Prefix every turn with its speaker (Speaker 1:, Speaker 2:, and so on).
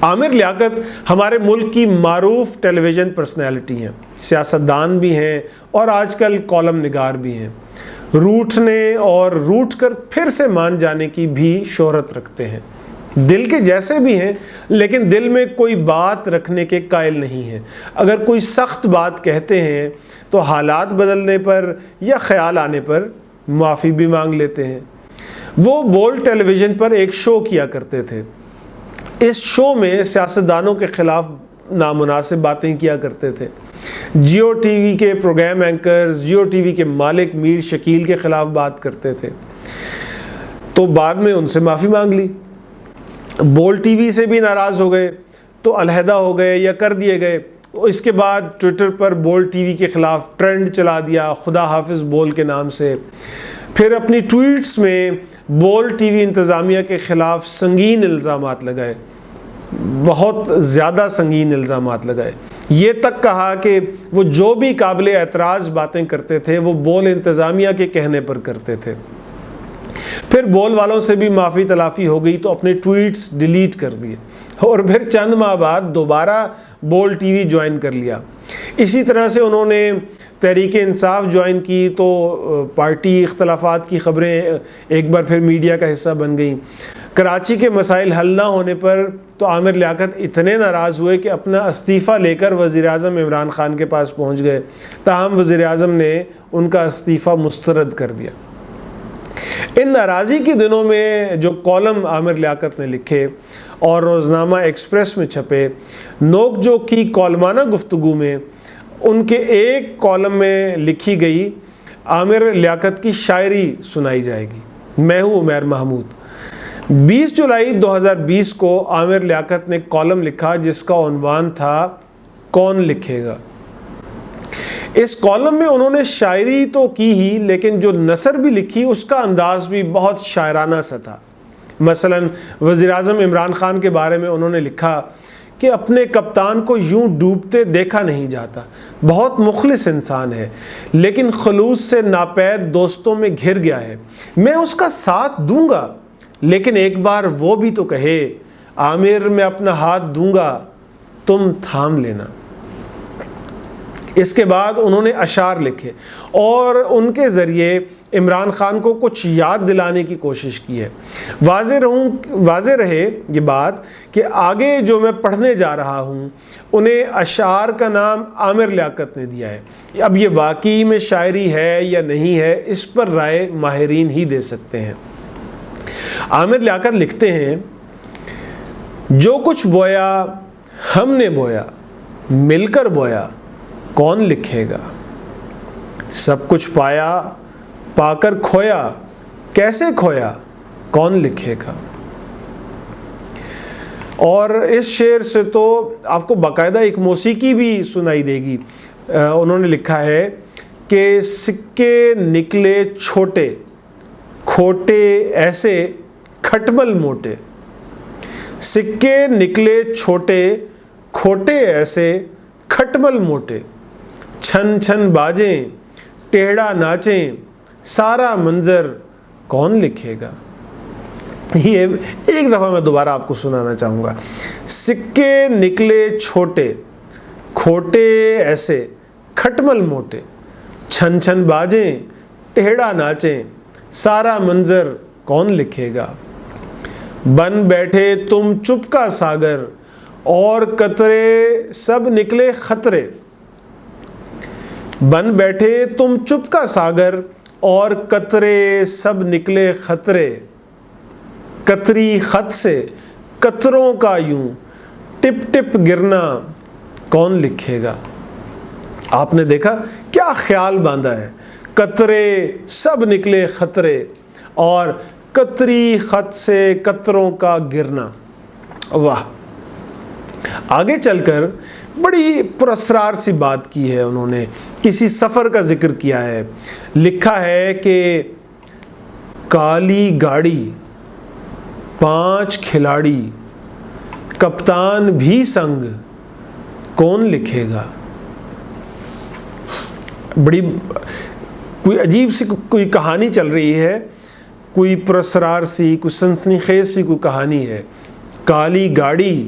Speaker 1: عامر لیاقت ہمارے ملک کی معروف ٹیلی ویژن پرسنالٹی ہیں، سیاستدان بھی ہیں اور آج کل کالم نگار بھی ہیں۔ روٹھنے اور روٹھ کر پھر سے مان جانے کی بھی شہرت رکھتے ہیں۔ دل کے جیسے بھی ہیں لیکن دل میں کوئی بات رکھنے کے قائل نہیں ہیں۔ اگر کوئی سخت بات کہتے ہیں تو حالات بدلنے پر یا خیال آنے پر معافی بھی مانگ لیتے ہیں۔ وہ بول ٹیلی ویژن پر ایک شو کیا کرتے تھے۔ اس شو میں سیاستدانوں کے خلاف نامناسب باتیں کیا کرتے تھے۔ جیو ٹی وی کے پروگرام اینکرز جیو ٹی وی کے مالک میر شکیل کے خلاف بات کرتے تھے تو بعد میں ان سے معافی مانگ لی۔ بول ٹی وی سے بھی ناراض ہو گئے تو علیحدہ ہو گئے یا کر دیے گئے۔ اس کے بعد ٹویٹر پر بول ٹی وی کے خلاف ٹرینڈ چلا دیا خدا حافظ بول کے نام سے۔ پھر اپنی ٹویٹس میں بول ٹی وی انتظامیہ کے خلاف سنگین الزامات لگائے، بہت زیادہ سنگین الزامات لگائے۔ یہ تک کہا کہ وہ جو بھی قابل اعتراض باتیں کرتے تھے وہ بول انتظامیہ کے کہنے پر کرتے تھے۔ پھر بول والوں سے بھی معافی تلافی ہو گئی تو اپنے ٹویٹس ڈیلیٹ کر دیے اور پھر چند ماہ بعد دوبارہ بول ٹی وی جوائن کر لیا۔ اسی طرح سے انہوں نے تحریک انصاف جوائن کی تو پارٹی اختلافات کی خبریں ایک بار پھر میڈیا کا حصہ بن گئیں۔ کراچی کے مسائل حل نہ ہونے پر تو عامر لیاقت اتنے ناراض ہوئے کہ اپنا استعفیٰ لے کر وزیر اعظم عمران خان کے پاس پہنچ گئے، تاہم وزیر اعظم نے ان کا استعفیٰ مسترد کر دیا۔ ان ناراضی کے دنوں میں جو کالم عامر لیاقت نے لکھے اور روزنامہ ایکسپریس میں چھپے، نوک جھوک کی کالمانہ گفتگو میں ان کے ایک کالم میں لکھی گئی عامر لیاقت کی شاعری سنائی جائے گی۔ میں ہوں عمیر محمود۔ 20 جولائی 2020 کو عامر لیاقت نے کالم لکھا جس کا عنوان تھا کون لکھے گا۔ اس کالم میں انہوں نے شاعری تو کی ہی لیکن جو نثر بھی لکھی اس کا انداز بھی بہت شاعرانہ سا تھا۔ مثلا وزیر اعظم عمران خان کے بارے میں انہوں نے لکھا کہ اپنے کپتان کو یوں ڈوبتے دیکھا نہیں جاتا، بہت مخلص انسان ہے لیکن خلوص سے ناپید دوستوں میں گھر گیا ہے، میں اس کا ساتھ دوں گا لیکن ایک بار وہ بھی تو کہے عامر میں اپنا ہاتھ دوں گا تم تھام لینا۔ اس کے بعد انہوں نے اشعار لکھے اور ان کے ذریعے عمران خان کو کچھ یاد دلانے کی کوشش کی ہے۔ واضح رہے یہ بات کہ آگے جو میں پڑھنے جا رہا ہوں انہیں اشعار کا نام عامر لیاقت نے دیا ہے۔ اب یہ واقعی میں شاعری ہے یا نہیں ہے اس پر رائے ماہرین ہی دے سکتے ہیں۔ عامر لیاقت لکھتے ہیں، جو کچھ بویا ہم نے بویا مل کر بویا کون لکھے گا، سب کچھ پایا پا کر کھویا کیسے کھویا کون لکھے گا۔ اور اس شعر سے تو آپ کو باقاعدہ ایک موسیقی بھی سنائی دے گی۔ انہوں نے لکھا ہے کہ سکے نکلے چھوٹے کھوٹے ایسے کھٹمل موٹے، سکے نکلے چھوٹے کھوٹے ایسے کھٹمل موٹے، چھن چھن باجیں ٹیڑھا ناچیں سارا منظر کون لکھے گا۔ یہ ایک دفعہ میں دوبارہ آپ کو سنانا چاہوں گا۔ سکے نکلے چھوٹے کھوٹے ایسے کھٹمل موٹے، چھن چھن باجیں ٹیڑھا ناچیں سارا منظر کون لکھے گا۔ بن بیٹھے تم چپ کا ساگر اور قطرے سب نکلے خطرے، بن بیٹھے تم چپ کا ساگر اور قطرے سب نکلے خطرے، قطری خط سے قطروں کا یوں ٹپ ٹپ گرنا کون لکھے گا۔ آپ نے دیکھا کیا خیال باندھا ہے، قطرے سب نکلے خطرے اور قطری خط سے قطروں کا گرنا۔ واہ! آگے چل کر بڑی پراسرار سی بات کی ہے انہوں نے، کسی سفر کا ذکر کیا ہے۔ لکھا ہے کہ کالی گاڑی 5 کھلاڑی کپتان بھی سنگ کون لکھے گا۔ بڑی کوئی عجیب سی کوئی کہانی چل رہی ہے، کوئی پراسرار سی کوئی سنسنی خیز سی کوئی کہانی ہے۔ کالی گاڑی